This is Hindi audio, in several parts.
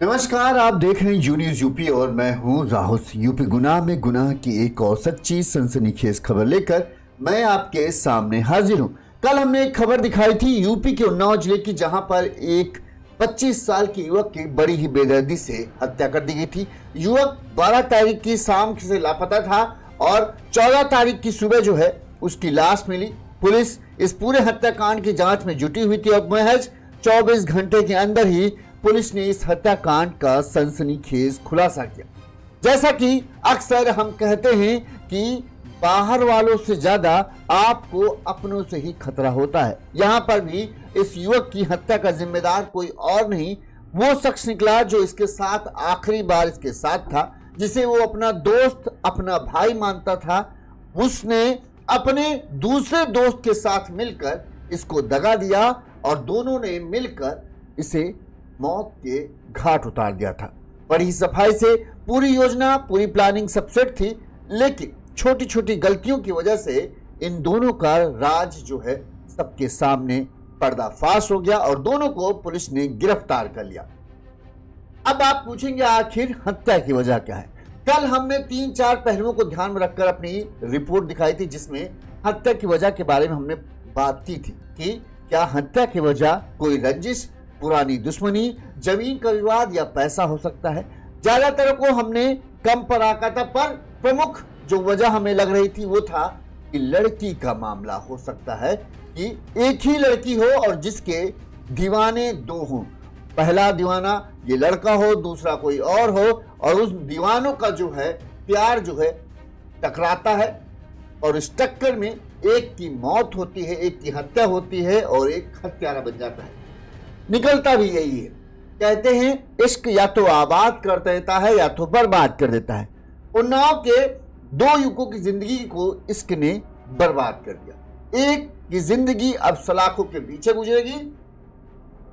नमस्कार, आप देख रहे हैं यू न्यूज यूपी और मैं हूं राहुल। यूपी गुनाह में गुनाह की एक और सच्ची सनसनीखेज खबर लेकर मैं आपके सामने हाजिर हूं। कल हमने एक खबर दिखाई थी यूपी के उन्नाव जिले की, जहां पर एक 25 साल के युवक की बड़ी ही बेदर्दी से हत्या कर दी गई थी। युवक 12 तारीख की शाम से लापता था और 14 तारीख की सुबह जो है उसकी लाश मिली। पुलिस इस पूरे हत्याकांड की जांच में जुटी हुई थी और महज 24 घंटे के अंदर ही पुलिस ने इस हत्याकांड का सनसनीखेज खुलासा किया। जैसा कि अक्सर हम कहते हैं कि बाहर वालों से ज्यादा आपको अपनों से ही खतरा होता है। यहाँ पर भी इस युवक की हत्या का जिम्मेदार कोई और नहीं, वो शख्स निकला जो इसके साथ आखिरी बार इसके साथ था, जिसे वो अपना दोस्त, अपना भाई मानता था। उसने अपने दूसरे दोस्त के साथ मिलकर इसको दगा दिया और दोनों ने मिलकर इसे मौत के घाट उतार दिया था। बड़ी सफाई से पूरी योजना, पूरी प्लानिंग सब सेट थी, लेकिन छोटी छोटी गलतियों की वजह से इन दोनों का राज जो है सबके सामने पर्दाफाश हो गया और दोनों को पुलिस ने गिरफ्तार कर लिया। अब आप पूछेंगे आखिर हत्या की वजह क्या है। कल हमने 3-4 पहलुओं को ध्यान में रखकर अपनी रिपोर्ट दिखाई थी, जिसमें हत्या की वजह के बारे में हमने बात की थी कि क्या हत्या की वजह कोई रंजिश, पुरानी दुश्मनी, जमीन का विवाद या पैसा हो सकता है। ज्यादातर को हमने कम पर आका था, पर प्रमुख जो वजह हमें लग रही थी वो था कि लड़की का मामला हो सकता है कि एक ही लड़की हो और जिसके दीवाने दो हों। पहला दीवाना ये लड़का हो, दूसरा कोई और हो, और उस दीवानों का जो है प्यार जो है टकराता है और इस टक्कर में एक की मौत होती है, एक की हत्या होती है और एक हत्यारा बन जाता है। निकलता भी यही है। कहते हैं इश्क या तो आबाद कर देता है या तो बर्बाद कर देता है। उन्नाव के 2 युवकों की जिंदगी को इश्क ने बर्बाद कर दिया। एक की जिंदगी अब सलाखों के पीछे गुजरेगी,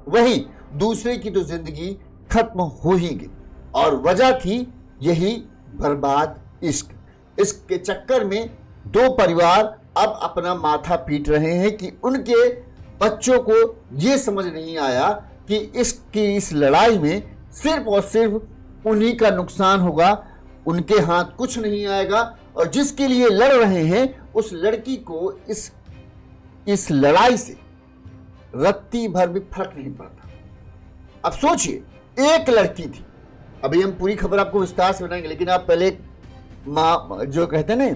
वहीं दूसरे की तो जिंदगी खत्म हो ही गई और वजह थी यही बर्बाद इश्क। इश्क के चक्कर में 2 परिवार अब अपना माथा पीट रहे हैं कि उनके बच्चों को यह समझ नहीं आया कि इसकी इस लड़ाई में सिर्फ और सिर्फ उन्हीं का नुकसान होगा, उनके हाथ कुछ नहीं आएगा और जिसके लिए लड़ रहे हैं उस लड़की को इस लड़ाई से रत्ती भर भी फर्क नहीं पड़ता। अब सोचिए, एक लड़की थी, अभी हम पूरी खबर आपको विस्तार से बनाएंगे, लेकिन आप पहले जो कहते हैं ना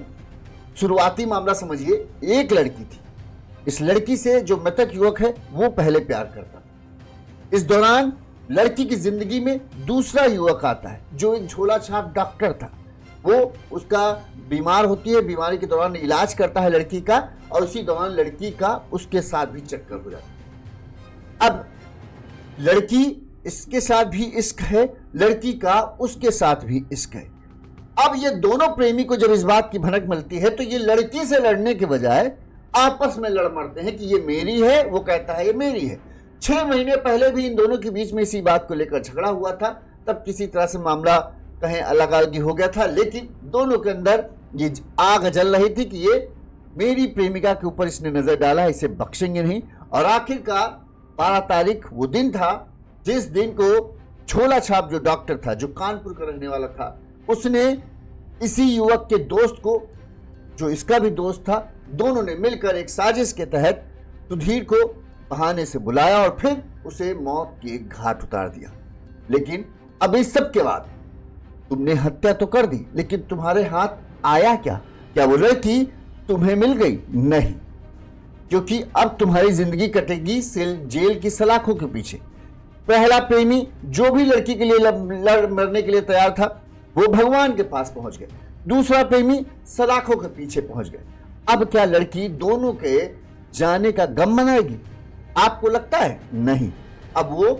शुरुआती मामला समझिए। एक लड़की थी, इस लड़की से जो मृतक युवक है वो पहले प्यार करता था। इस दौरान लड़की की जिंदगी में दूसरा युवक आता है जो एक झोला छाप डॉक्टर था। वो उसका बीमार होती है, बीमारी के दौरान इलाज करता है लड़की का और उसी दौरान लड़की का उसके साथ भी चक्कर हो जाता है। अब लड़की इसके साथ भी इश्क है, लड़की का उसके साथ भी इश्क है। अब ये दोनों प्रेमी को जब इस बात की भनक मिलती है तो ये लड़की से लड़ने के बजाय आपस में लड़ मरते हैं कि ये मेरी है, वो कहता है ये मेरी है। 6 महीने पहले भी इन दोनों के बीच में इसी बात को लेकर झगड़ा हुआ था, तब किसी तरह से मामला कहीं अलग अलग हो गया था, लेकिन दोनों के अंदर ये आग जल रही थी कि ये मेरी प्रेमिका के ऊपर इसने नजर डाला, इसे बख्शेंगे नहीं। और आखिरकार 12 तारीख वो दिन था जिस दिन को झोला छाप जो डॉक्टर था, जो कानपुर का रहने वाला था, उसने इसी युवक के दोस्त को, जो इसका भी दोस्त था, दोनों ने मिलकर एक साजिश के तहत सुधीर को बहाने से बुलाया और फिर उसे मौत के घाट उतार दिया। लेकिन अब इस सब के बाद तुमने हत्या तो कर दी, लेकिन तुम्हारे हाथ आया क्या? क्या वो लड़की तुम्हें मिल गई? नहीं, क्योंकि अब तुम्हारी जिंदगी कटेगी जेल की सलाखों के पीछे। पहला प्रेमी जो भी लड़की के लिए लड़ मरने के लिए तैयार था वो भगवान के पास पहुंच गए, दूसरा प्रेमी सलाखों के पीछे पहुंच गए। अब क्या लड़की दोनों के जाने का गम मनाएगी? आपको लगता है? नहीं। अब वो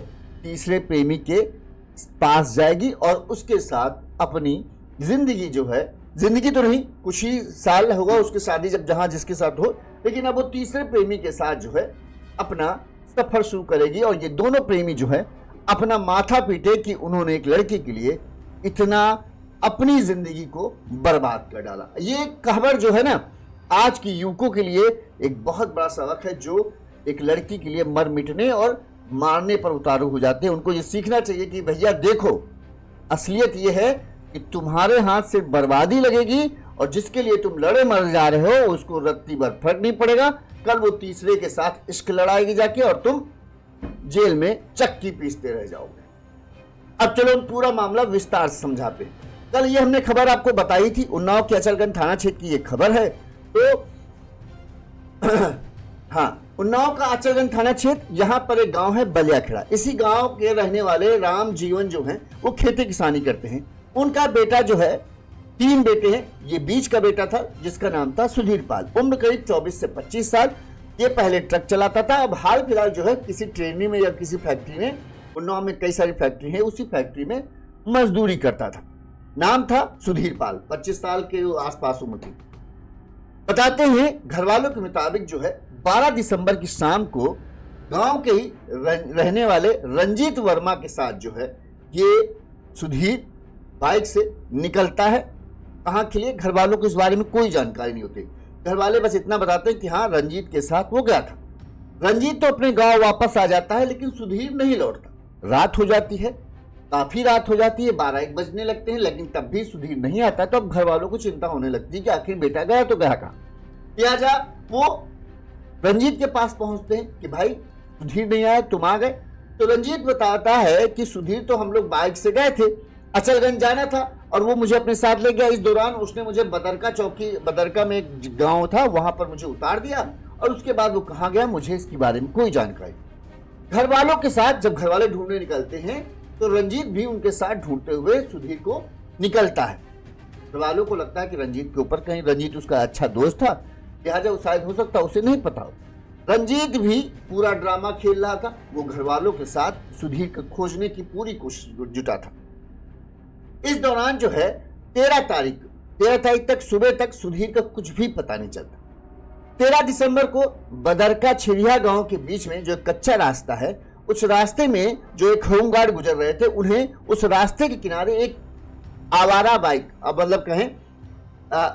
तीसरे प्रेमी के पास जाएगी और उसके साथ अपनी जिंदगी जो है, जिंदगी तो नहीं, कुछ ही साल होगा उसकी शादी जब जहां जिसके साथ हो, लेकिन अब वो तीसरे प्रेमी के साथ जो है अपना सफर शुरू करेगी और ये दोनों प्रेमी जो है अपना माथा पीटे कि उन्होंने एक लड़की के लिए इतना अपनी जिंदगी को बर्बाद कर डाला। ये खबर जो है ना आज की युवकों के लिए एक बहुत बड़ा सबक है, जो एक लड़की के लिए मर मिटने और मारने पर उतारू हो जाते हैं। उनको ये सीखना चाहिए कि भैया देखो, असलियत ये है कि तुम्हारे हाथ से बर्बादी लगेगी और जिसके लिए तुम लड़े मर जा रहे हो उसको रत्ती भर फर्क नहीं पड़ेगा। कल वो तीसरे के साथ इश्क लड़ाएगी जाके और तुम जेल में चक्की पीसते रह जाओगे। अब चलो पूरा मामला विस्तार से समझाते हैं। कल ये हमने खबर आपको बताई थी, उन्नाव के अचलगंज थाना क्षेत्र की ये खबर है। तो हाँ, उन्नाव का अचलगंज थाना क्षेत्र, यहाँ पर एक गांव है बलियाखेड़ा। इसी गांव के रहने वाले राम जीवन जो हैं वो खेती किसानी करते हैं। उनका बेटा जो है, 3 बेटे हैं। ये बीच का बेटा था जिसका नाम था सुधीर पाल, उम्र करीब 24 से 25 साल। ये पहले ट्रक चलाता था, अब हाल फिलहाल जो है किसी ट्रेनिंग में या किसी फैक्ट्री में, उन्नाव में कई सारी फैक्ट्री है, उसी फैक्ट्री में मजदूरी करता था। नाम था सुधीर पाल, 25 साल के आसपास उम्र थी। बताते हैं घर वालों के मुताबिक जो है 12 दिसंबर की शाम को गांव के ही रहने वाले रंजीत वर्मा के साथ जो है ये सुधीर बाइक से निकलता है। कहाँ के लिए, घर वालों को इस बारे में कोई जानकारी नहीं होती। घर वाले बस इतना बताते हैं कि हाँ, रंजीत के साथ वो गया था। रंजीत तो अपने गांव वापस आ जाता है लेकिन सुधीर नहीं लौटता। रात हो जाती है, काफी रात हो जाती है, 12-1 बजने लगते हैं, लेकिन तब भी सुधीर नहीं आता। तो अब घर वालों को चिंता होने लगती है कि आखिर बेटा गया तो गया कहाँ। लिहाजा वो रंजीत के पास पहुंचते हैं कि भाई सुधीर नहीं आया, तुम आ गए। तो रंजीत बताता है कि सुधीर तो हम लोग बाइक से गए थे, अचलगंज जाना था और वो मुझे अपने साथ ले गया। इस दौरान उसने मुझे बदरका चौकी, बदरका में एक गांव था, वहां पर मुझे उतार दिया और उसके बाद वो कहाँ गया मुझे इसके बारे में कोई जानकारी। घर वालों के साथ जब घर वाले ढूंढने निकलते हैं तो रंजीत भी उनके साथ ढूंढते हुए सुधीर को निकलता है। घर वालों को लगता है कि रंजीत के ऊपर कहीं, रंजीत उसका अच्छा दोस्त था, लिहाजा वो शायद हो सकता उसे नहीं पता हो। रंजीत भी पूरा ड्रामा खेल रहा था। वो घर वालों के साथ सुधीर को खोजने की पूरी कोशिश जुटा था। इस दौरान जो है 13 तारीख तक सुबह तक सुधीर का कुछ भी पता नहीं चलता। 13 दिसंबर को बदरका छिड़िया गांव के बीच में जो कच्चा रास्ता है, उस रास्ते में जो एक होमगार्ड गुजर रहे थे, उन्हें उस रास्ते के किनारे एक आवारा बाइक, अब मतलब कहें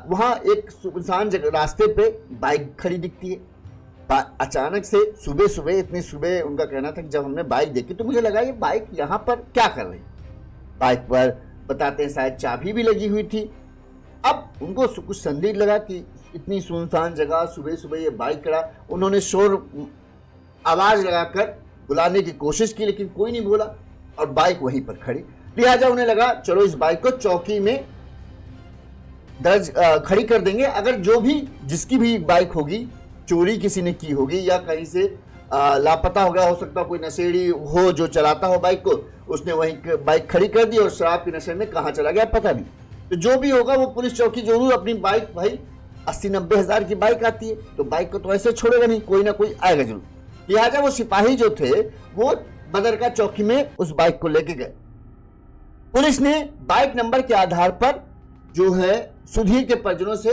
वहां एक सुनसान रास्ते पे बाइक खड़ी दिखती है। अचानक से सुबह सुबह, इतनी सुबह उनका कहना था कि जब हमने बाइक देखी तो मुझे लगा ये बाइक यहाँ पर क्या कर रही। बाइक पर बताते हैं शायद चाबी भी लगी हुई थी। अब उनको कुछ संदिग्ध लगा कि इतनी सुनसान जगह सुबह सुबह ये बाइक खड़ा। उन्होंने आवाज लगाकर बुलाने की कोशिश की लेकिन कोई नहीं बोला और बाइक वहीं पर खड़ी। लिहाजा उन्हें लगा चलो इस बाइक को चौकी में दर्ज खड़ी कर देंगे। अगर जो भी जिसकी भी बाइक होगी, चोरी किसी ने की होगी या कहीं से लापता हो गया, हो सकता कोई नशेड़ी हो जो चलाता हो बाइक को, उसने वहीं बाइक खड़ी कर दी और शराब के नशे में कहाँ चला गया पता नहीं। तो जो भी होगा वो पुलिस चौकी जरूर अपनी बाइक, भाई 80-90 हज़ार की बाइक आती है तो बाइक को तो ऐसे छोड़ेगा नहीं, कोई ना कोई आएगा जरूर। लिहाजा वो सिपाही जो थे वो बदरका चौकी में उस बाइक को लेके गए। पुलिस ने बाइक नंबर के आधार पर जो है सुधीर के परिजनों से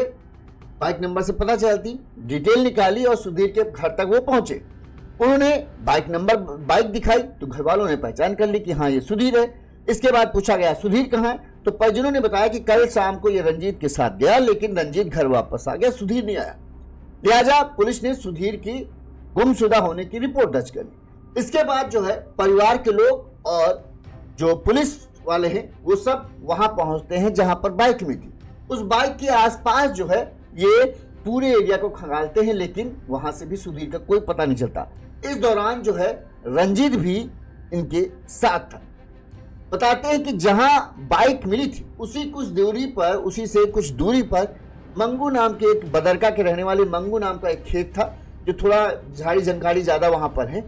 बाइक नंबर से पता चलती डिटेल निकाली और सुधीर के घर तक वो पहुंचे। उन्होंने बाइक दिखाई तो घर वालों ने पहचान कर ली कि हाँ ये सुधीर है। इसके बाद पूछा गया सुधीर कहाँ है, तो परिजनों ने बताया कि कल शाम को ये रंजीत के साथ गया लेकिन रंजीत घर वापस आ गया, सुधीर नहीं आया। लिहाजा पुलिस ने सुधीर की गुमशुदा होने की रिपोर्ट दर्ज करी। इसके बाद जो है परिवार के लोग और जो पुलिस वाले हैं वो सब वहां पहुंचते हैं जहां पर बाइक मिली थी। उस बाइक के आसपास जो है ये पूरे एरिया को खंगालते हैं लेकिन वहां से भी सुधीर का कोई पता नहीं चलता। इस दौरान जो है रंजीत भी इनके साथ था। बताते हैं कि जहां बाइक मिली थी उसी से कुछ दूरी पर मंगू नाम के एक बदरका के रहने वाले मंगू नाम का एक खेत था जो थोड़ा झाड़ी जंगाड़ी ज्यादा वहां पर है।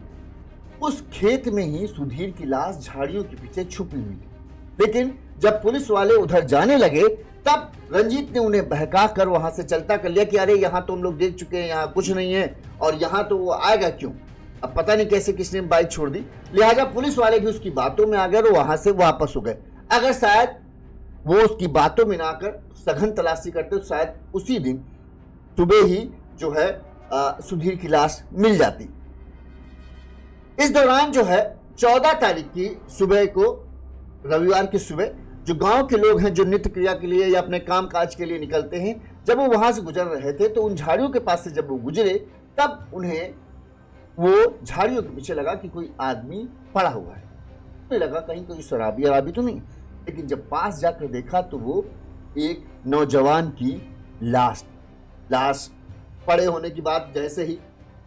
उस खेत में ही सुधीर की लाश झाड़ियों के पीछे छुपी हुई थी। लेकिन जब पुलिस वाले उधर जाने लगे तब रंजीत ने उन्हें बहका कर वहां से चलता कर लिया कि अरे यहाँ तो हम लोग देख चुके हैं, यहाँ कुछ नहीं है और यहाँ तो वो आएगा क्यों। अब पता नहीं कैसे किसने बाइक छोड़ दी। लिहाजा पुलिस वाले भी उसकी बातों में आ गए और वहां से वापस हो गए। अगर शायद वो उसकी बातों में ना आकर सघन तलाशी करते तो शायद उसी दिन सुबह ही जो है सुधीर की लाश मिल जाती। इस दौरान जो है 14 तारीख की सुबह को, रविवार की सुबह, जो गांव के लोग हैं जो नित्य क्रिया के लिए या अपने काम काज के लिए निकलते हैं, जब वो वहां से गुजर रहे थे तो उन झाड़ियों के पास से जब वो गुजरे तब उन्हें वो झाड़ियों के पीछे लगा कि कोई आदमी पड़ा हुआ है, नहीं लगा कहीं कोई शराबी अराबी तो नहीं, लेकिन जब पास जाकर देखा तो वो एक नौजवान की लाश पड़े होने की बात जैसे ही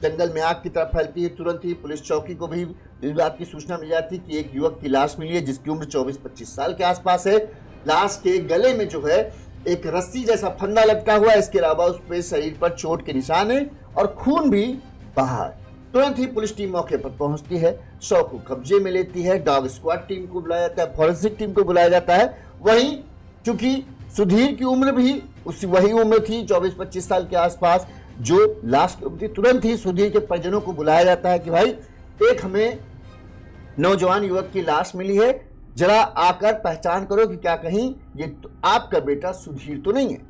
जंगल में आग की तरफ फैलती है, तुरंत ही पुलिस चौकी को भी इस बात की सूचना मिल जाती कि एक युवक की लाश मिली है जिसकी उम्र 24-25 साल के आसपास है। लाश के गले में जो है एक रस्सी जैसा फंदा लटका हुआ है, इसके अलावा उस पर शरीर पर चोट के निशान है और खून भी बाहर। तुरंत ही पुलिस टीम मौके पर पहुंचती है, शव को कब्जे में लेती है, डॉग स्क्वाड टीम को बुलाया जाता है, फॉरेंसिक टीम को बुलाया जाता है। वहीं चूंकि सुधीर की उम्र भी वही उम्र थी 24-25 साल के आसपास जो लाश की उम्र थी, तुरंत ही सुधीर के परिजनों को बुलाया जाता है कि भाई एक हमें नौजवान युवक की लाश मिली है, जरा आकर पहचान करो कि क्या कहीं ये तो आपका बेटा सुधीर तो नहीं है।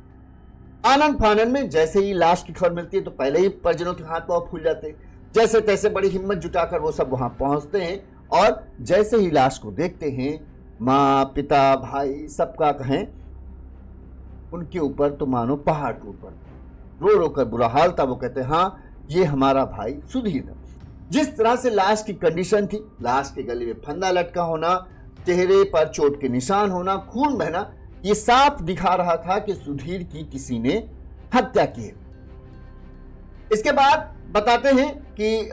आनंद फानन में जैसे ही लाश की खबर मिलती है तो पहले ही परिजनों के हाथ पांव फूल जाते हैं, जैसे तैसे बड़ी हिम्मत जुटाकर वो सब वहां पहुंचते हैं और जैसे ही लाश को देखते हैं, माँ पिता भाई सबका कहें उनके ऊपर तो मानो पहाड़ टूट पड़ता, रो रो कर बुरा हाल था। वो कहते हैं हाँ ये हमारा भाई सुधीर था। जिस तरह से लाश की कंडीशन थी, लाश के गले में फंदा लटका होना, चेहरे पर चोट के निशान होना, खून बहना, ये साफ दिखा रहा था कि सुधीर की किसी ने हत्या की है। इसके बाद बताते हैं कि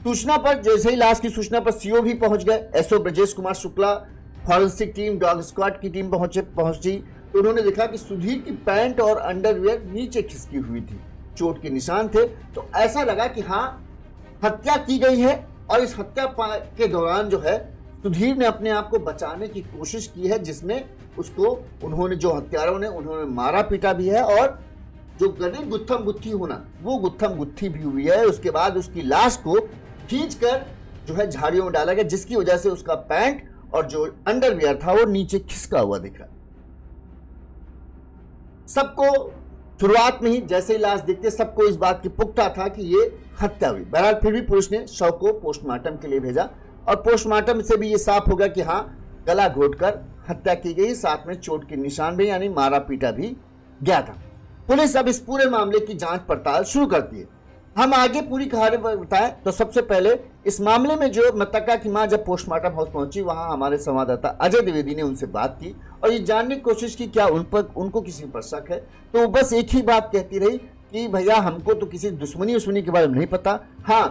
सूचना पर जैसे ही लाश की सूचना पर सीओ भी पहुंच गए, SO Brajesh Kumar Shukla, forensic team, dog squad की टीम पहुंची तो उन्होंने देखा कि सुधीर की पैंट और अंडरवियर नीचे खिसकी हुई थी, चोट के निशान थे। तो ऐसा लगा कि हाँ हत्या की गई है और इस हत्या के दौरान जो है सुधीर ने अपने आप को बचाने की कोशिश की है, जिसमें उसको उन्होंने जो हत्यारों ने उन्होंने मारा पीटा भी है और जो गले गुत्थम गुत्थी होना वो गुत्थम गुत्थी भी हुई है। उसके बाद उसकी लाश को खींचकर जो है झाड़ियों में डाला गया, जिसकी वजह से उसका पैंट और जो अंडरवियर था वो नीचे खिसका हुआ दिख रहा। सबको शुरुआत में ही जैसे ही लाश देखते सबको इस बात की पुख्ता था कि ये हत्या हुई। बहरहाल फिर भी पुलिस ने शव को पोस्टमार्टम के लिए भेजा और पोस्टमार्टम से भी ये साफ हो गया कि हाँ गला घोटकर हत्या की गई, साथ में चोट के निशान भी यानी मारा पीटा भी गया था। पुलिस अब इस पूरे मामले की जांच पड़ताल शुरू करती है। हम आगे पूरी कहानी बताएं तो सबसे पहले इस मामले में जो मृतका की मां जब पोस्टमार्टम हाउस पहुंची, वहां हमारे संवाददाता अजय द्विवेदी ने उनसे बात की और ये जानने की कोशिश की क्या उनको किसी पर शक है। तो वो बस एक ही बात कहती रही कि भैया हमको तो किसी दुश्मनी के बारे में नहीं पता, हाँ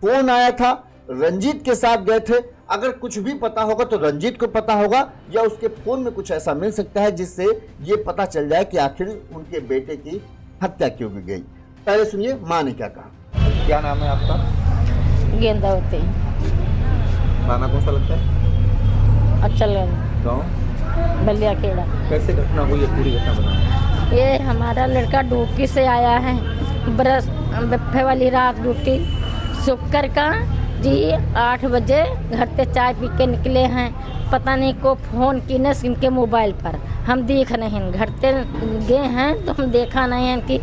फोन आया था, रंजीत के साथ गए थे, अगर कुछ भी पता होगा तो रंजीत को पता होगा या उसके फोन में कुछ ऐसा मिल सकता है जिससे ये पता चल जाए कि आखिर उनके बेटे की हत्या क्यों की गई। पहले सुनिए माँ ने क्या कहा। क्या नाम है आपका? गेंदावती। थाना कौन सा लगता है? अचलगंज गाँव बलिया खेड़ा। कैसे घटना हुई है, पूरी घटना बताओ। ये हमारा लड़का ड्यूटी से आया है, बरस बफ्फे वाली रात ड्यूटी, शुक्र का जी 8 बजे घर से चाय पी के निकले हैं, पता नहीं को फ़ोन की न इनके मोबाइल पर, हम देख नहीं घर से गए हैं तो हम देखा नहीं है कि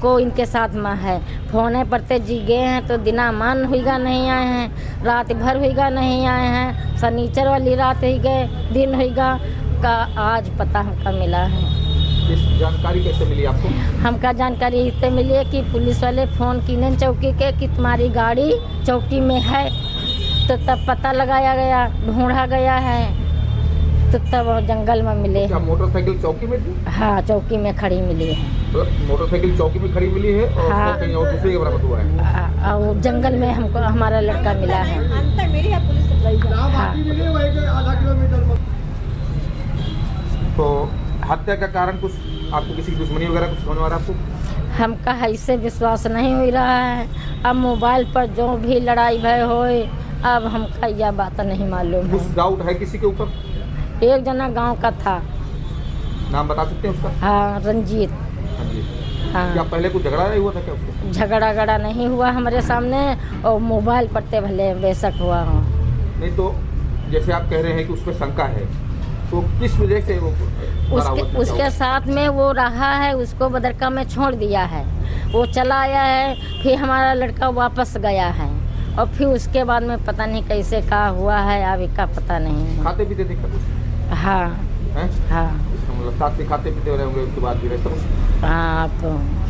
को इनके साथ माँ है। फ़ोन पर ते जी गए हैं तो दिना मान हुईगा नहीं आए हैं, रात भर हुईगा नहीं आए हैं, शनिचर वाली रात ही गए, दिन हुईगा का आज पता हमका मिला है। इस जानकारी कैसे मिली आपको? हमका जानकारी इससे मिली है कि पुलिस वाले फ़ोन किने चौकी के कि तुम्हारी गाड़ी चौकी में है, तो तब पता लगाया गया, ढूंढा गया है, तो तब जंगल में मिले। क्या मोटरसाइकिल चौकी में थी? हाँ चौकी में खड़ी मिली है। तो मोटरसाइकिल चौकी में खड़ी मिली है और हाँ। कहीं और दूसरे के बरामद हुआ है? और जंगल में हमको हमारा लड़का मिला है। हाँ। तो हत्या का कारण कुछ आपको किसी की दुश्मनी वगैरह कुछ होने वाला आपको? हमका ऐसे विश्वास नहीं हो रहा है, अब मोबाइल पर जो भी लड़ाई भय होए, अब हमका यह बात नहीं मालूम कुछ है। डाउट है किसी के ऊपर? एक जना गांव का था। नाम बता सकते हैं उसका? हाँ रंजीत। हाँ जी। हाँ। क्या पहले कुछ झगड़ा नहीं हुआ था क्या उसको? झगड़ा नहीं हुआ हमारे सामने और मोबाइल पर ते भले बेशक हुआ हो। नहीं तो जैसे आप कह रहे हैं कि उस पर शंका है, तो किस वजह से वो उसके साथ में वो रहा है, उसको बदरका में छोड़ दिया है, वो चला आया है, फिर हमारा लड़का वापस गया है और फिर उसके बाद में पता नहीं कैसे का हुआ है, अभी का पता नहीं है। खाते पीते थे क्या कुछ? हाँ हैं? हाँ। इसका मतलब साथ में खाते पीते रहे होंगे, उसके बाद भी रहते आप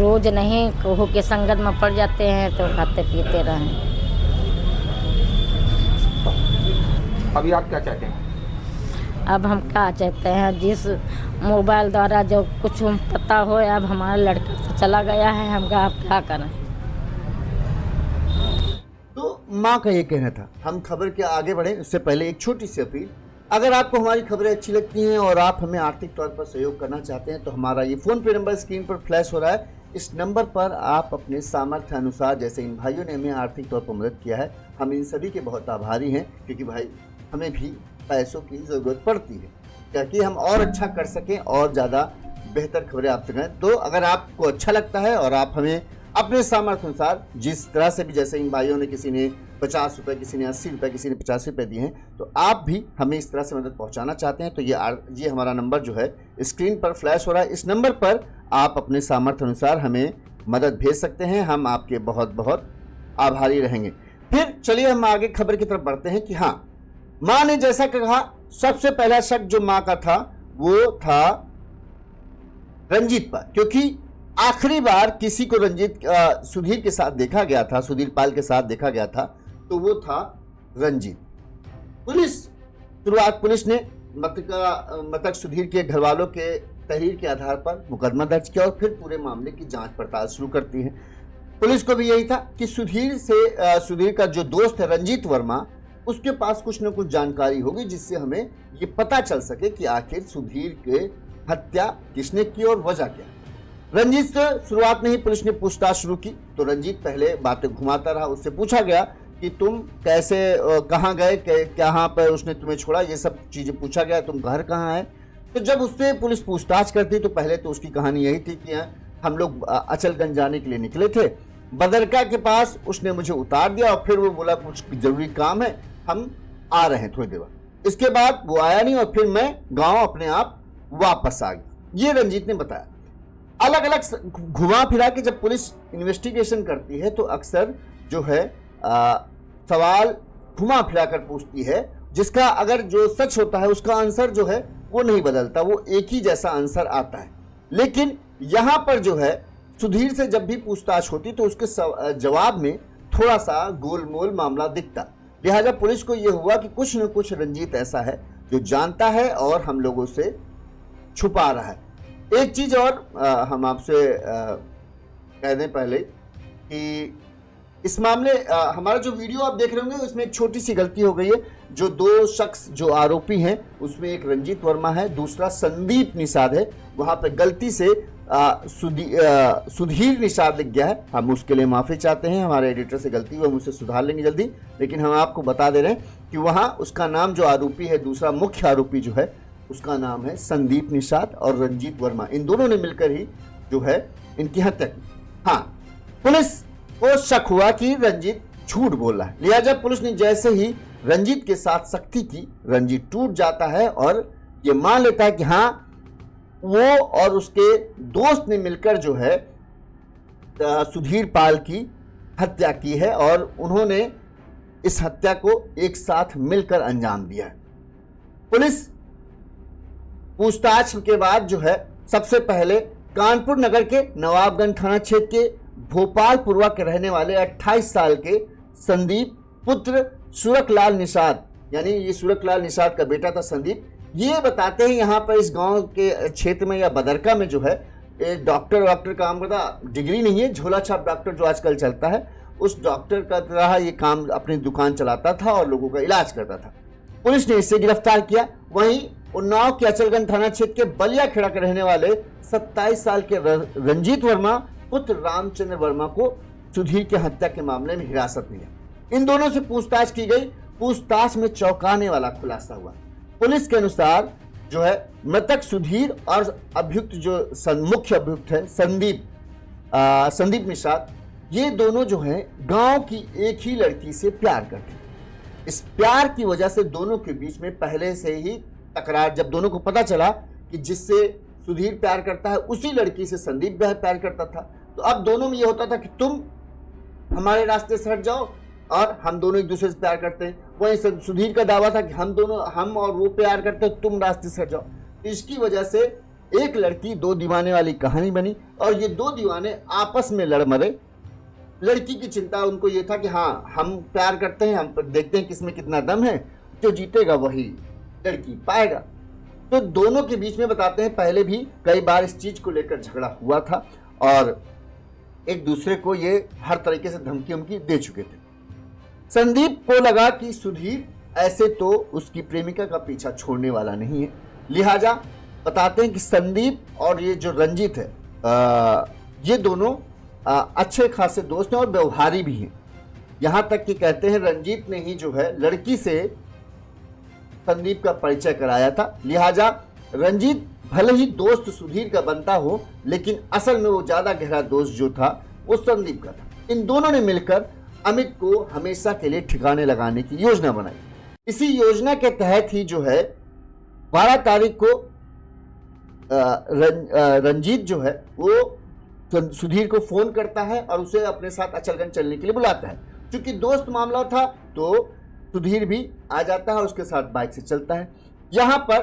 रोज नहीं कहो के संगत में पड़ जाते हैं तो खाते पीते रहें। अभी आप क्या चाहते हैं? अब हम क्या चाहते हैं, जिस मोबाइल द्वारा जो कुछ हम पता हो, अब हमारा लड़का तो चला गया है, हम क्या करें। तो माँ का ये कहना था। हम खबर के आगे बढ़े उससे पहले एक छोटी सी अपील, अगर आपको हमारी खबरें अच्छी लगती हैं और आप हमें आर्थिक तौर पर सहयोग करना चाहते हैं तो हमारा ये फ़ोन पे नंबर स्क्रीन पर फ्लैश हो रहा है। इस नंबर पर आप अपने सामर्थ्य अनुसार, जैसे इन भाइयों ने हमें आर्थिक तौर पर मदद किया है, हम इन सभी के बहुत आभारी हैं, क्योंकि भाई हमें भी पैसों की ज़रूरत पड़ती है ताकि हम और अच्छा कर सकें और ज़्यादा बेहतर खबरें आप तक आएं। तो अगर आपको अच्छा लगता है और आप हमें अपने सामर्थ्य अनुसार जिस तरह से भी, जैसे इन भाइयों ने किसी ने 50 रुपये, किसी ने 80 रुपये, किसी ने 50 रुपये दिए हैं, तो आप भी हमें इस तरह से मदद पहुंचाना चाहते हैं तो ये हमारा नंबर जो है स्क्रीन पर फ्लैश हो रहा है। इस नंबर पर आप अपने सामर्थ्य अनुसार हमें मदद भेज सकते हैं। हम आपके बहुत बहुत आभारी रहेंगे। फिर चलिए हम आगे खबर की तरफ बढ़ते हैं कि हाँ, माँ ने जैसा कहा, सबसे पहला शक जो माँ का था वो था रंजीत पर, क्योंकि आखिरी बार किसी को सुधीर के साथ देखा गया था, सुधीर पाल के साथ देखा गया था, तो वो था रंजीत। पुलिस ने मृतक सुधीर के घर वालों के तहरीर के आधार पर मुकदमा दर्ज किया और फिर पूरे मामले की जांच पड़ताल शुरू करती है। पुलिस को भी यही था कि सुधीर का जो दोस्त है रंजीत वर्मा, उसके पास कुछ न कुछ जानकारी होगी जिससे हमें ये पता चल सके कि आखिर सुधीर के हत्या किसने की और वजह क्या। रंजीत से शुरुआत में ही पुलिस ने पूछताछ शुरू की तो रंजीत पहले बातें घुमाता रहा। उससे पूछा गया कि तुम कैसे, कहाँ गए, कहाँ पर उसने तुम्हें छोड़ा, ये सब चीजें पूछा गया। तुम घर कहाँ है? तो जब उससे पुलिस पूछताछ करती तो पहले तो उसकी कहानी यही थी कि हम लोग अचलगंज जाने के लिए निकले थे, बदरका के पास उसने मुझे उतार दिया और फिर वो बोला कुछ जरूरी काम है, हम आ रहे हैं थोड़ी देर बाद। इसके बाद वो आया नहीं और फिर मैं गांव अपने आप वापस आ गया, ये रंजीत ने बताया। अलग अलग घुमा फिरा के जब पुलिस इन्वेस्टिगेशन करती है तो अक्सर जो है सवाल घुमा फिरा कर पूछती है, जिसका अगर जो सच होता है उसका आंसर जो है वो नहीं बदलता, वो एक ही जैसा आंसर आता है। लेकिन यहाँ पर जो है सुधीर से जब भी पूछताछ होती तो उसके जवाब में थोड़ा सा गोलमोल मामला दिखता। लिहाजा पुलिस को यह हुआ कि कुछ न कुछ रंजीत ऐसा है जो जानता है और हम लोगों से छुपा रहा है। एक चीज और हम आपसे कह दें पहले कि इस मामले हमारा जो वीडियो आप देख रहे होंगे उसमें एक छोटी सी गलती हो गई है। जो दो शख्स जो आरोपी हैं उसमें एक रंजीत वर्मा है, दूसरा संदीप निषाद है। वहां पर गलती से सुधीर निषाद लिख गया है, हम उसके लिए माफी चाहते हैं। हमारे एडिटर से गलती हुई, हम उसे सुधार लेंगे जल्दी। लेकिन हम आपको बता दे रहे हैं कि वहां उसका नाम जो आरोपी है, दूसरा मुख्य आरोपी जो है उसका नाम है संदीप निषाद और रंजीत वर्मा। इन दोनों ने मिलकर ही जो है इनकी हत्या की। हाँ, पुलिस को शक हुआ कि रंजीत झूठ बोल रहा है, लिहाजा पुलिस ने जैसे ही रंजीत के साथ सख्ती की, रंजीत टूट जाता है और ये मान लेता है कि हाँ वो और उसके दोस्त ने मिलकर जो है सुधीर पाल की हत्या की है और उन्होंने इस हत्या को एक साथ मिलकर अंजाम दिया है। पुलिस पूछताछ के बाद जो है सबसे पहले कानपुर नगर के नवाबगंज थाना क्षेत्र के भोपालपुरवा के रहने वाले 28 साल के संदीप पुत्र सूरकलाल निषाद, यानी ये सूरकलाल निषाद का बेटा था संदीप, ये बताते हैं यहाँ पर इस गांव के क्षेत्र में या बदरका में जो है डॉक्टर काम करता, डिग्री नहीं है, झोला छाप डॉक्टर जो आजकल चलता है, उस डॉक्टर का तरह ये काम अपनी दुकान चलाता था और लोगों का इलाज करता था। पुलिस ने इसे गिरफ्तार किया। वहीं उन्नाव के अचलगंज थाना क्षेत्र के बलिया खेड़ा के रहने वाले 27 साल के रंजीत वर्मा पुत्र रामचंद्र वर्मा को सुधीर की हत्या के मामले में हिरासत में लिया। इन दोनों से पूछताछ की गई। पूछताछ में चौंकाने वाला खुलासा हुआ। पुलिस के अनुसार जो है मृतक सुधीर और अभियुक्त जो मुख्य अभियुक्त है संदीप निषाद, ये दोनों जो है गांव की एक ही लड़की से प्यार करते हैं। इस प्यार की वजह से दोनों के बीच में पहले से ही तकरार, जब दोनों को पता चला कि जिससे सुधीर प्यार करता है उसी लड़की से संदीप भी प्यार करता था, तो अब दोनों में ये होता था कि तुम हमारे रास्ते से हट जाओ और हम दोनों एक दूसरे से प्यार करते हैं। वहीं सुधीर का दावा था कि हम और वो प्यार करते हैं, तुम रास्ते से हट जाओ। इसकी वजह से एक लड़की दो दीवाने वाली कहानी बनी और ये दो दीवाने आपस में लड़ मरे। लड़की की चिंता उनको ये था कि हाँ हम प्यार करते हैं, हम देखते हैं किसमें कितना दम है, जो जीतेगा वही लड़की पाएगा। तो दोनों के बीच में बताते हैं पहले भी कई बार इस चीज को लेकर झगड़ा हुआ था और एक दूसरे को ये हर तरीके से धमकी उमकी दे चुके थे। संदीप को लगा कि सुधीर ऐसे तो उसकी प्रेमिका का पीछा छोड़ने वाला नहीं है, लिहाजा बताते हैं कि संदीप और ये जो रंजीत है ये दोनों अच्छे खासे दोस्त हैं और व्यवहारी भी हैं। यहां तक कि कहते हैं रंजीत ने ही जो है लड़की से संदीप का परिचय कराया था, लिहाजा रंजीत भले ही दोस्त सुधीर का बनता हो लेकिन असल में वो ज्यादा गहरा दोस्त जो था वो संदीप का था। इन दोनों ने मिलकर अमित को हमेशा के लिए ठिकाने लगाने की योजना बनाई। इसी योजना के तहत ही जो है 12 तारीख को रंजीत जो है वो सुधीर को फोन करता है और उसे अपने साथ अचलगंज चलने के लिए बुलाता है। क्योंकि दोस्त मामला था तो सुधीर भी आ जाता है और उसके साथ बाइक से चलता है। यहाँ पर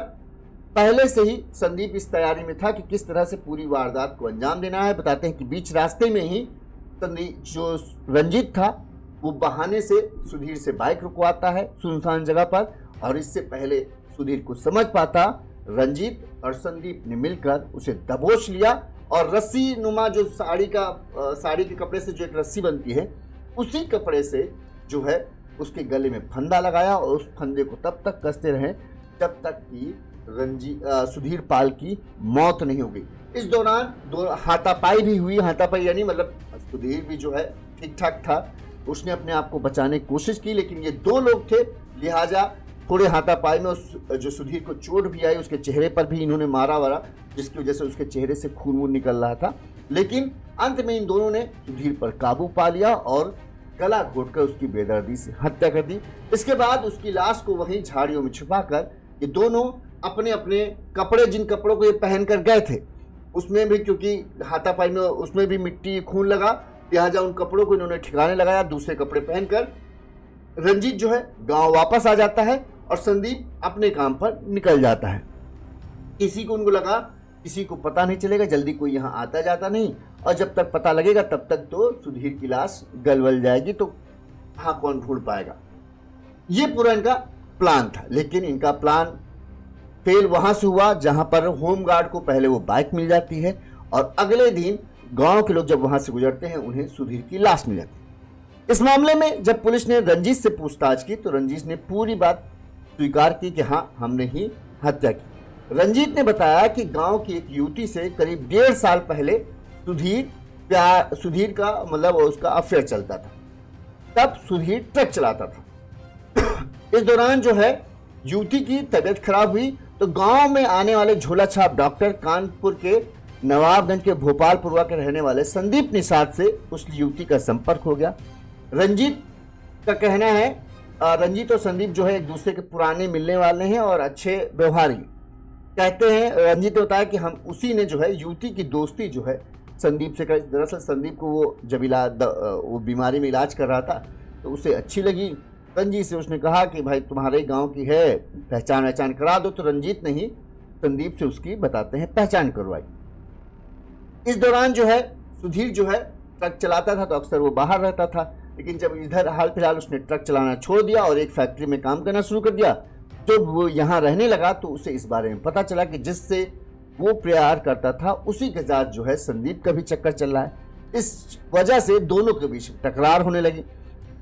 पहले से ही संदीप इस तैयारी में था कि किस तरह से पूरी वारदात को अंजाम देना है। बताते हैं कि बीच रास्ते में ही संदीप जो रंजीत था वो बहाने से सुधीर से बाइक रुकवाता है सुनसान जगह पर और इससे पहले सुधीर को समझ पाता रंजीत और संदीप ने मिलकर उसे दबोच लिया और रस्सी नुमा जो साड़ी के कपड़े से जो एक रस्सी बनती है उसी कपड़े से जो है उसके गले में फंदा लगाया और उस फंदे को तब तक कसते रहे जब तक कि सुधीर पाल की मौत नहीं हो गई। इस दौरान दो हाथापाई भी हुई। हाथापाई यानी मतलब सुधीर भी जो है ठीक ठाक था, उसने अपने आप को बचाने की कोशिश की, लेकिन ये दो लोग थे लिहाजा थोड़े हाथापाई में जो सुधीर को चोट भी आई, उसके चेहरे पर भी इन्होंने मारा वारा जिसकी वजह से उसके चेहरे से खून वून निकल रहा था। लेकिन अंत में इन दोनों ने सुधीर पर काबू पा लिया और गला घोटकर उसकी बेदर्दी से हत्या कर दी। इसके बाद उसकी लाश को वहीं झाड़ियों में छुपाकर ये दोनों अपने अपने कपड़े, जिन कपड़ों को ये पहनकर गए थे उसमें भी, क्योंकि हाथापाई में उसमें भी मिट्टी खून लगा, लिहाजा उन कपड़ों को इन्होंने ठिकाने लगाया। दूसरे कपड़े पहनकर रंजीत जो है गांव वापस आ जाता है और संदीप अपने काम पर निकल जाता है। किसी को उनको लगा किसी को पता नहीं चलेगा, जल्दी कोई यहाँ आता जाता नहीं और जब तक पता लगेगा तब तक तो सुधीर की लाश गलवल जाएगी, तो हाँ कौन ढूंढ पाएगा। ये पूरा इनका प्लान था। लेकिन इनका प्लान फेल वहां से हुआ जहां पर होमगार्ड को पहले वो बाइक मिल जाती है और अगले दिन गांव के लोग जब वहां से गुजरते हैं उन्हें सुधीर की लाश मिल जाती है। इस मामले में जब पुलिस ने रंजीत से पूछताछ की तो रंजीत ने पूरी बात स्वीकार की कि हाँ हमने ही हत्या की। रंजीत ने बताया कि गांव की एक युवती से करीब 1.5 साल पहले सुधीर का मतलब उसका अफेयर चलता था, तब सुधीर ट्रक चलाता था। इस दौरान जो है युवती की तबीयत खराब हुई तो गांव में आने वाले झोला छाप डॉक्टर कानपुर के नवाबगंज के भोपालपुरवा के रहने वाले संदीप निषाद से उस युवती का संपर्क हो गया। रंजीत का कहना है रंजीत और संदीप जो है एक दूसरे के पुराने मिलने वाले हैं और अच्छे व्यवहारी। कहते हैं रंजीत ने बताया कि हम उसी ने जो है युवती की दोस्ती जो है संदीप से कर। दरअसल संदीप को वो जब वो बीमारी में इलाज कर रहा था तो उसे अच्छी लगी रंजीत से। उसने कहा कि भाई तुम्हारे गांव की है, पहचान करा दो। तो रंजीत ने ही संदीप से उसकी बताते हैं पहचान करवाई। इस दौरान जो है सुधीर जो है ट्रक चलाता था तो अक्सर वो बाहर रहता था, लेकिन जब इधर हाल फिलहाल उसने ट्रक चलाना छोड़ दिया और एक फैक्ट्री में काम करना शुरू कर दिया, जब वो यहाँ रहने लगा तो उसे इस बारे में पता चला कि जिससे वो प्यार करता था उसी के साथ जो है संदीप का भी चक्कर चल रहा है। इस वजह से दोनों के बीच टकरार होने लगी।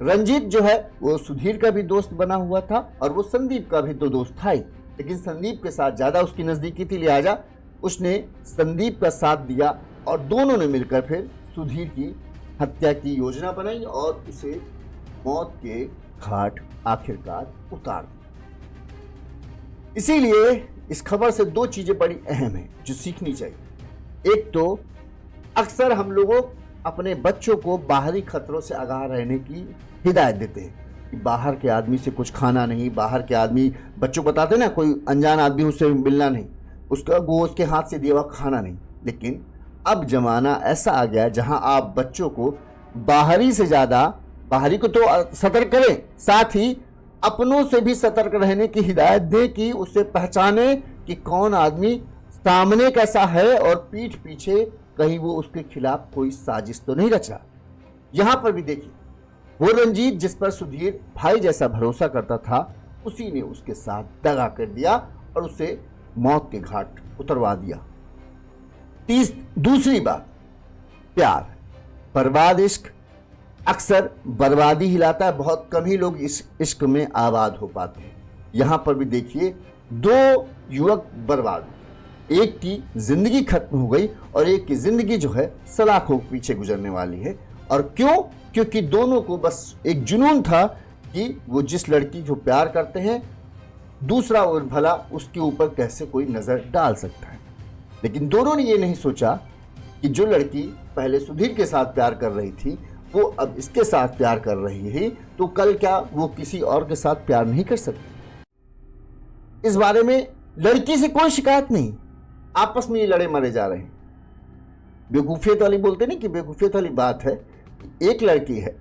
रंजीत जो है वो सुधीर का भी दोस्त बना हुआ था और वो संदीप का भी तो दोस्त था ही, लेकिन संदीप के साथ ज्यादा उसकी नजदीकी थी, लिहाजा उसने संदीप का साथ दिया और दोनों ने मिलकर फिर सुधीर की हत्या की योजना बनाई और उसे मौत के घाट आखिरकार उतार दिया। इसीलिए इस खबर से 2 चीजें बड़ी अहम हैं जो सीखनी चाहिए। एक तो अक्सर हम लोगों अपने बच्चों को बाहरी खतरों से आगाह रहने की हिदायत देते हैं कि बाहर के आदमी से कुछ खाना नहीं, बाहर के आदमी बच्चों को बताते ना कोई अनजान आदमी उससे मिलना नहीं, उसका उसके हाथ से दिया हुआ खाना नहीं। लेकिन अब जमाना ऐसा आ गया जहां आप बच्चों को बाहरी से ज्यादा बाहरी को तो सतर्क करें, साथ ही अपनों से भी सतर्क रहने की हिदायत दें कि उसे पहचाने कि कौन आदमी सामने कैसा है और पीठ पीछे कहीं वो उसके खिलाफ कोई साजिश तो नहीं रच रहा। यहां पर भी देखिए, वो रंजीत जिस पर सुधीर भाई जैसा भरोसा करता था, उसी ने उसके साथ दगा कर दिया और उसे मौत के घाट उतरवा दिया। दूसरी बात, प्यार, बर्बाद इश्क अक्सर बर्बादी ही लाता है। बहुत कम ही लोग इस इश्क में आबाद हो पाते हैं। यहां पर भी देखिए, दो युवक बर्बाद, एक की जिंदगी खत्म हो गई और एक की जिंदगी जो है सलाखों के पीछे गुजरने वाली है। और क्यों? क्योंकि दोनों को बस एक जुनून था कि वो जिस लड़की को प्यार करते हैं, दूसरा और भला उसके ऊपर कैसे कोई नजर डाल सकता है। लेकिन दोनों ने ये नहीं सोचा कि जो लड़की पहले सुधीर के साथ प्यार कर रही थी, वो अब इसके साथ प्यार कर रही है, तो कल क्या वो किसी और के साथ प्यार नहीं कर सकती। इस बारे में लड़की से कोई शिकायत नहीं, आपस में ये लड़े मरे जा रहे हैं। बेवकूफियत वाली बोलते नहीं कि बेवकूफियत वाली बात है। एक लड़की है,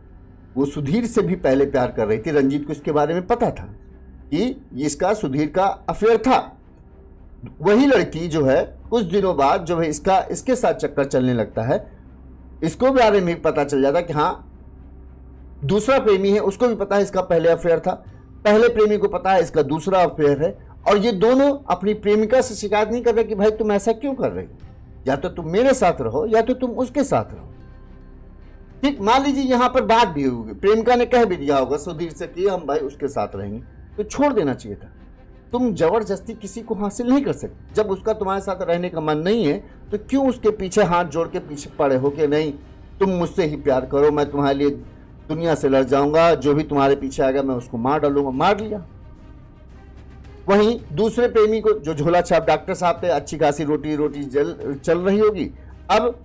वो सुधीर से भी पहले प्यार कर रही थी। रंजीत को इसके बारे में पता था कि इसका सुधीर का अफेयर था। वही लड़की जो है कुछ दिनों बाद जो है इसके साथ चक्कर चलने लगता है। इसको बारे में पता चल जाता कि हाँ, दूसरा प्रेमी है। उसको भी पता है इसका पहले अफेयर था, पहले प्रेमी को पता है इसका दूसरा अफेयर है। और ये दोनों अपनी प्रेमिका से शिकायत नहीं कर रहे कि भाई तुम ऐसा क्यों कर रहे हो, या तो तुम मेरे साथ रहो या तो तुम उसके साथ रहो। ठीक, मान लीजिए यहां पर बात भी होगी, प्रेमिका ने कह भी दिया होगा सुधीर से कि हम भाई उसके साथ रहेंगे, तो छोड़ देना चाहिए था। तुम जबरदस्ती किसी को हासिल नहीं कर सकते। जब उसका तुम्हारे साथ रहने का मन नहीं है तो क्यों उसके पीछे हाथ जोड़ के पीछे पड़े हो कि नहीं तुम मुझसे ही प्यार करो, मैं तुम्हारे लिए दुनिया से लड़ जाऊंगा, जो भी तुम्हारे पीछे आएगा मैं उसको मार डालूंगा। मार लिया। वहीं दूसरे प्रेमी को जो झोला छाप डॉक्टर साहब थे, अच्छी खासी रोटी चल रही होगी, अब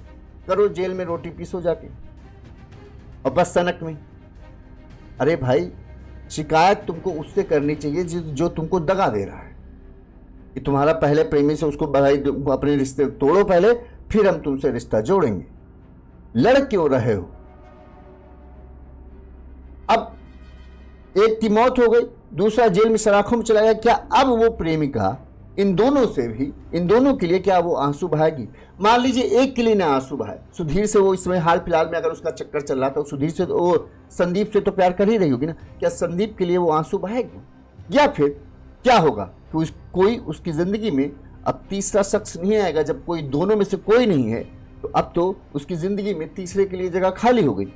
करो जेल में रोटी पीसो जाके और बस सनक में। अरे भाई, शिकायत तुमको उससे करनी चाहिए जो तुमको दगा दे रहा है कि तुम्हारा पहले प्रेमी से उसको भाई अपने रिश्ते तोड़ो पहले, फिर हम तुमसे रिश्ता जोड़ेंगे। लड़ क्यों रहे हो? अब एक की मौत हो गई, दूसरा जेल में सलाखों में चला गया। क्या अब वो प्रेमिका इन दोनों के लिए क्या वो आंसू बहाएगी? मान लीजिए एक के लिए ना आंसू बहाए, सुधीर से वो इसमें हाल फिलहाल में अगर उसका चक्कर चल रहा था, सुधीर से वो संदीप से तो प्यार कर ही रही होगी ना, क्या संदीप के लिए वो आंसू बहाएगी? या फिर क्या होगा कि कोई उसकी जिंदगी में अब तीसरा शख्स नहीं आएगा? जब कोई दोनों में से कोई नहीं है तो अब तो उसकी जिंदगी में तीसरे के लिए जगह खाली हो गई।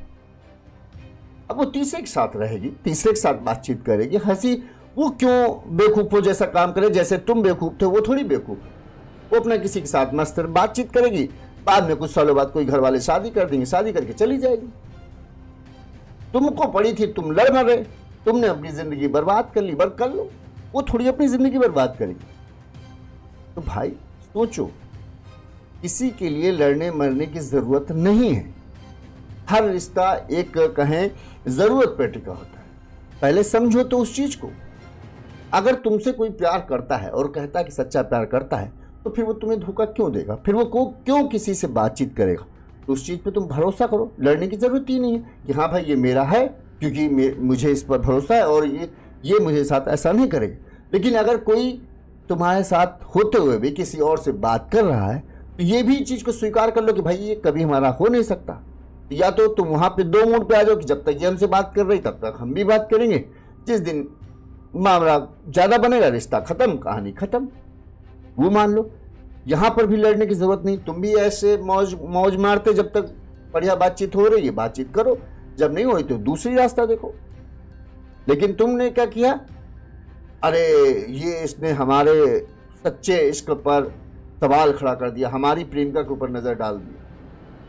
अब वो तीसरे के साथ रहेगी, तीसरे के साथ बातचीत करेगी, हंसी। वो क्यों बेवकूफों जैसा काम करे? जैसे तुम बेवकूफ थे वो थोड़ी बेवकूफ। वो अपना किसी के साथ मस्त बातचीत करेगी, बाद में कुछ सालों बाद कोई घर वाले शादी कर देंगे, शादी करके चली जाएगी। तुमको पड़ी थी, तुम लड़ मरे, तुमने अपनी जिंदगी बर्बाद कर ली, कर लो। वो थोड़ी अपनी जिंदगी बर्बाद करेगी। तो भाई सोचो, किसी के लिए लड़ने मरने की जरूरत नहीं है। हर रिश्ता एक कहें जरूरत पर टिका होता है। पहले समझो तो उस चीज को। अगर तुमसे कोई प्यार करता है और कहता है कि सच्चा प्यार करता है, तो फिर वो तुम्हें धोखा क्यों देगा? फिर वो क्यों किसी से बातचीत करेगा? तो उस चीज पे तुम भरोसा करो। लड़ने की जरूरत ही नहीं है कि हाँ भाई ये मेरा है क्योंकि मुझे इस पर भरोसा है और ये मुझे साथ ऐसा नहीं करेगा। लेकिन अगर कोई तुम्हारे साथ होते हुए भी किसी और से बात कर रहा है, तो ये भी चीज को स्वीकार कर लो कि भाई ये कभी हमारा हो नहीं सकता। या तो तुम वहां पे दो मूड पे आ जाओ कि जब तक ये हमसे बात कर रही तब तक हम भी बात करेंगे, जिस दिन मामला ज्यादा बनेगा रिश्ता खत्म, कहानी खत्म, वो मान लो। यहां पर भी लड़ने की जरूरत नहीं। तुम भी ऐसे मौज मारते, जब तक बढ़िया बातचीत हो रही है बातचीत करो, जब नहीं हो रही तो दूसरी रास्ता देखो। लेकिन तुमने क्या किया? अरे ये इसने हमारे सच्चे इश्क पर सवाल खड़ा कर दिया, हमारी प्रेमिका के ऊपर नजर डाल दिया।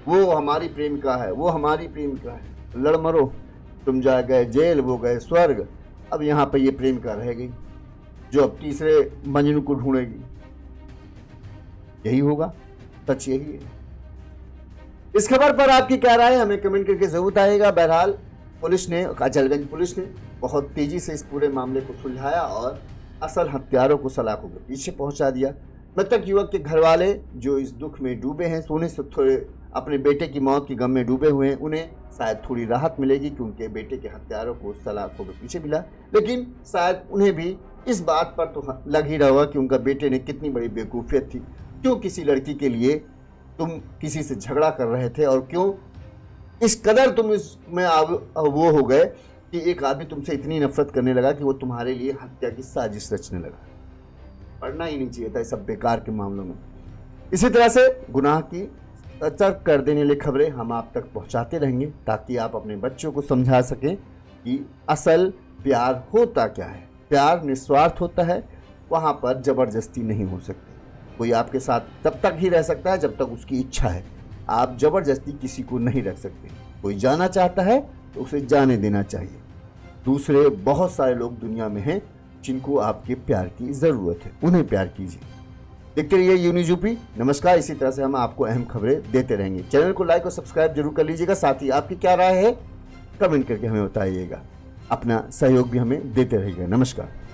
वो हमारी प्रेमिका है, वो हमारी प्रेमिका है। लड़ मरो, तुम जा गए जेल, वो गए स्वर्ग। अब यहाँ पे ये प्रेमिका रह गई जो अब तीसरे मजनू को ढूंढेगी। यही होगा, सच यही है। इस खबर पर आपकी क्या राय है, हमें कमेंट करके जरूर बताइएगा। बहरहाल पुलिस ने, अचलगंज पुलिस ने बहुत तेजी से इस पूरे मामले को सुलझाया और असल हत्यारों को सलाखों के पीछे पहुंचा दिया। मृतक युवक के घर वाले जो इस दुख में डूबे हैं, सोने से थोड़े अपने बेटे की मौत की गम में डूबे हुए हैं, उन्हें शायद थोड़ी राहत मिलेगी कि उनके बेटे के हत्यारों को सलाखों के पीछे मिला। लेकिन शायद उन्हें भी इस बात पर तो लग ही रहा होगा कि उनका बेटे ने कितनी बड़ी बेवकूफियत थी क्यों किसी लड़की के लिए तुम किसी से झगड़ा कर रहे थे और क्यों इस कदर तुम इसमें वो हो गए कि एक आदमी तुमसे इतनी नफरत करने लगा कि वो तुम्हारे लिए हत्या की साजिश रचने लगा। पढ़ना ही नहीं चाहिए था इस सब बेकार के मामलों में। इसी तरह से गुनाह की सतर्क कर देने वाली खबरें हम आप तक पहुंचाते रहेंगे ताकि आप अपने बच्चों को समझा सकें कि असल प्यार होता क्या है। प्यार निस्वार्थ होता है, वहाँ पर ज़बरदस्ती नहीं हो सकती। कोई आपके साथ तब तक ही रह सकता है जब तक उसकी इच्छा है। आप ज़बरदस्ती किसी को नहीं रख सकते। कोई जाना चाहता है तो उसे जाने देना चाहिए। दूसरे बहुत सारे लोग दुनिया में हैं जिनको आपके प्यार की ज़रूरत है, उन्हें प्यार कीजिए। देखते रहिए यू न्यूज़ यूपी। नमस्कार। इसी तरह से हम आपको अहम खबरें देते रहेंगे। चैनल को लाइक और सब्सक्राइब जरूर कर लीजिएगा। साथ ही आपकी क्या राय है कमेंट करके हमें बताइएगा। अपना सहयोग भी हमें देते रहिएगा। नमस्कार।